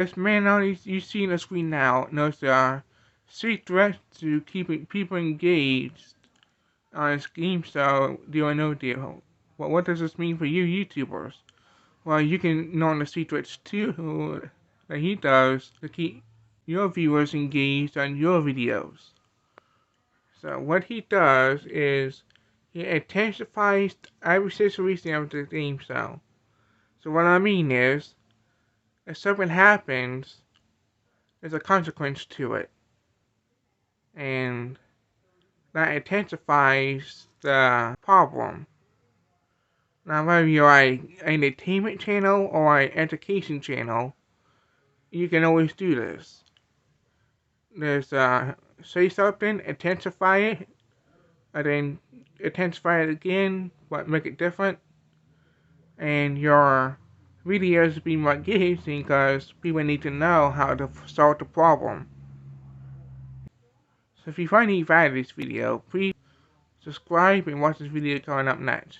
This man now you see on the screen now knows there are 3 threats to keeping people engaged on his game style deal or no deal. Well, what does this mean for you YouTubers? Well, you can know the secrets too that he does to keep your viewers engaged on your videos. So what he does is he intensifies every situation of the game style. So what I mean is, if something happens, there's a consequence to it. And that intensifies the problem. Now whether you're an entertainment channel or an education channel, you can always do this. There's say something, intensify it, and then intensify it again, but make it different. And your videos be more engaging because people need to know how to solve the problem. So if you find any value in this video, please subscribe and watch this video coming up next.